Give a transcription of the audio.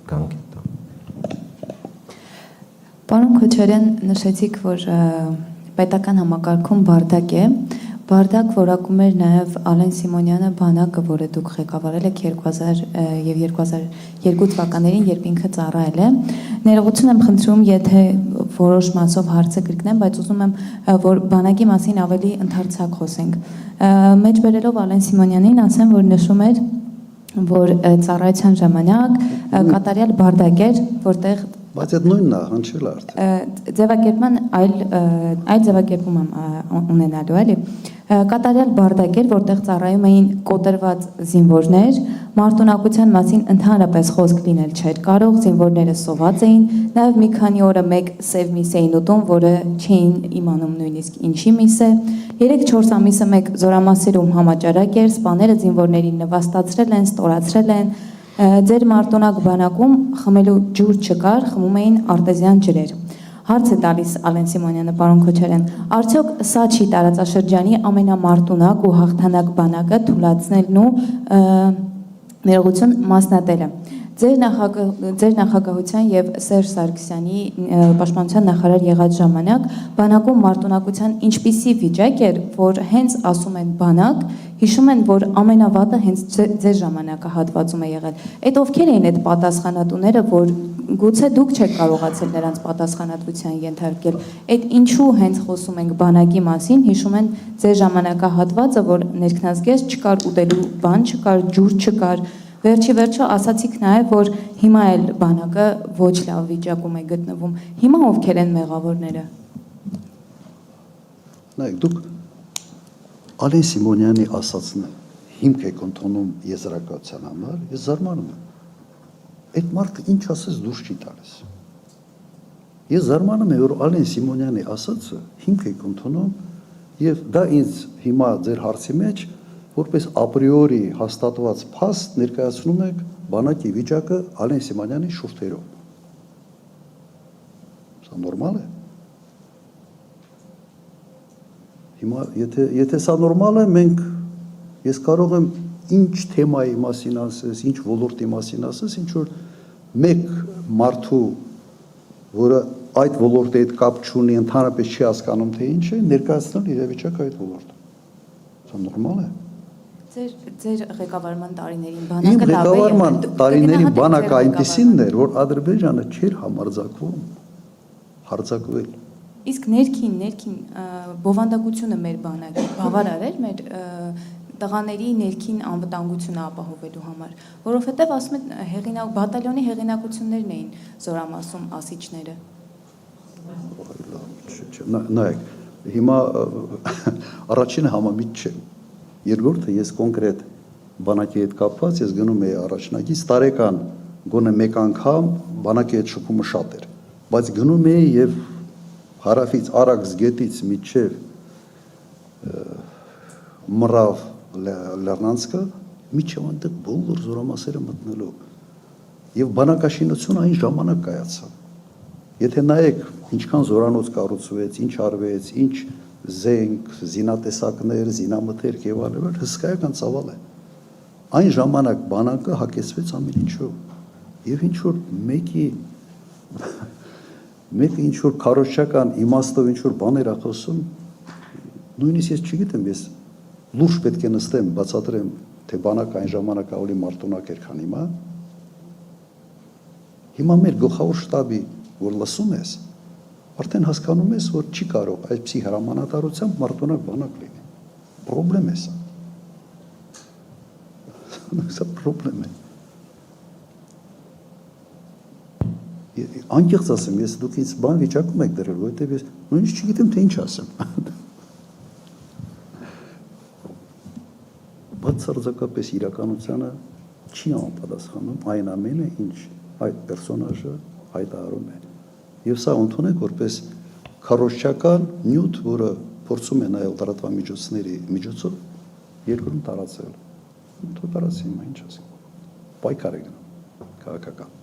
գանք է դա։ Պարոն Քոչարյան, նշեցիք, որ պետական համակարգում բարդակ է, բարդակ որակում էր նաև Ալեն Սիմոնյանը բանակը, որը դուք ղեկավարել եք 2000 և 2002 թվականներին, երբ ինքը ծառայել է։ Ներողություն եմ խնդրում, եթե որոշ մասով հարցը կրկնեմ, բայց ուզում եմ, որ բանակի մասին ավելի ընդարձակ խոսենք։ Մեջ բերելով Ալեն Սիմոնյանին, ասեմ, որ նշում էր, որ ծառայության ժամանակ կատարյալ բարդակ էր, որտեղ բայց այդ նույնն է, հնչել արդեն։ Ձևակերպման այլ ձևակերպում եմ ունենալու, էլի։ Կատարյալ բարդակ էր, որտեղ ծառայում էին կոտրված զինվորներ, մարտունակության մասին ընդհանրապես խոսք լինել չէր կարող, զինվորները սոված էին, նաև մի քանի օրը մեկ սև միս էին ուտում, որը չէին իմանում նույնիսկ ինչի միս է։ 3-4 ամիսը մեկ զորամասերում համաճարակ էր, սպաները զինվորներին նվաստացրել են, ստորացրել են։ Ձեր մարտունակ բանակում խմելու ջուր չկար, խմում էին արտեզյան ջրեր։ Հարց է տալիս Ալեն Սիմոնյանը, պարոն Քոչարյան, արդյոք սա չի տարածաշրջանի ամենամարտունակ ու հաղթանակ բանակը թուլացնելն ու ներողություն մասնատելը։ Ձեր նախագահության եւ Սերժ Սարգսյանի պաշտպանության նախարար եղած ժամանակ բանակում մարտունակության ինչպիսի վիճակ էր, որ հենց ասում են բանակ, հիշում են, որ ամենավատը հենց ձեր ժամանակահատվածում է եղել։ Այդ ովքեր էին այդ պատասխանատուները, որ գուցե դուք չեք կարողացել նրանց պատասխանատվության ենթարկել։ Այդ ինչու հենց խոսում ենք բանակի մասին, հիշում են ձեր ժամանակահատվածը, որ ներքնազգեստ չկար, ուտելու բան չկար, ջուր չկար։ Վերջիվերջո ասացիք նաև, որ հիմա էլ բանակը ոչ լավ վիճակում է գտնվում։ Հիմա ովքեր են մեղավորները։ Նայեք, դուք Ալեն Սիմոնյանի ասածն հիմք եք ընդունում եզրակացության համար, ես զարմանում եմ։ Այդ մարդը ինչ ասես դուրս չի տալիս։ Ես զարմանում եմ, որ Ալեն Սիմոնյանի ասածը հիմք եք ընդունում եւ դա ինձ հիմա ձեր հարցի մեջ որպես ապրիորի հաստատված փաստ ներկայացնում եք բանակի վիճակը Ալեն Սիմոնյանի շուրթերով։ Սա նորմալ է։ Հիմա եթե սա նորմալ է, ես կարող եմ ինչ թեմայի մասին ասես, ինչ ոլորտի մասին ասես, ինչ որ մեկ մարդու, որը այդ ոլորտի հետ կապ չունի, ընդհանրապես չի հասկանում, թե ինչ է, ներկայացնել իրավիճակը այդ ոլորտում։ Սա նորմալ է։ Ձեր ղեկավարման տարիներին բանակը լավ է։ Իմ ղեկավարման տարիների բանակը այնպիսինն էր, որ Ադրբեջանը չէր համարձակվում հարձակվել։ Իսկ ներքին բովանդակությունը մեր բանակի բավարար էր մեր տղաների ներքին անվտանգությունը ապահովելու համար, որովհետև ասում են բատալյոնի հեղինակություններն էին զորամասում ասիչները։ Նայեք, հիմա առաջինը համամիտ չէ։ Երկրորդը ես կոնկրետ բանակի հետ կապված, ես գնում էի առաջնակից տարեկան գոնե մեկ անգամ բանակի հետ շփումը շատ էր, բայց գնում էի եւ հարավից Արաքս գետից միջև Մռավ Լեռնանցքը միջև այնտեղ բոլոր զորամասերը մտնելու եւ բանակաշինությունը այն ժամանակ կայացավ։ Եթե նայեք ինչքան զորանոց կառուցվեց, ինչ արվեց, ինչ զենք, զինատեսակներ, զինամթերք եւ այլն, հսկայական ծավալ է։ Այն ժամանակ բանակը հակեցվեց ամեն ինչով եւ ինչ որ մեկը ինչ որ քարոզչական իմաստով ինչ որ բաներ ա խոսում, նույնիսկ ես չգիտեմ, ես լուրջ պետք է նստեմ, բացատրեմ, թե բանակը այն ժամանակ ավելի մարտունակ էր, քան հիմա։ Հիմա մեր գլխավոր շտաբի, որ լսում ես, արդեն հասկանում ես, որ չի կարող այսպիսի հրամանատարությամբ մարտունակ բանակ լինի։ Պրոբլեմ է սա։ Սա պրոբլեմ է։ Անկեղծ ասեմ, ես դուք ինձ բան վիճակում եք դրել, որովհետև ես նույնիսկ չգիտեմ, թե ինչ ասեմ։ Բացարձակապես իրականությանը չի համապատասխանում այն ամենը, ինչ այդ պերսոնաժը հայտարարում է։ Եվ սա ընդունեք որպես քարոզչական նյութ, որը փորձում է նայել լրատվամիջոցների միջոցով երկրում տարածել։ Դա տարածի, ինչ ասեմ։ Պայքար է գնում քաղաքական։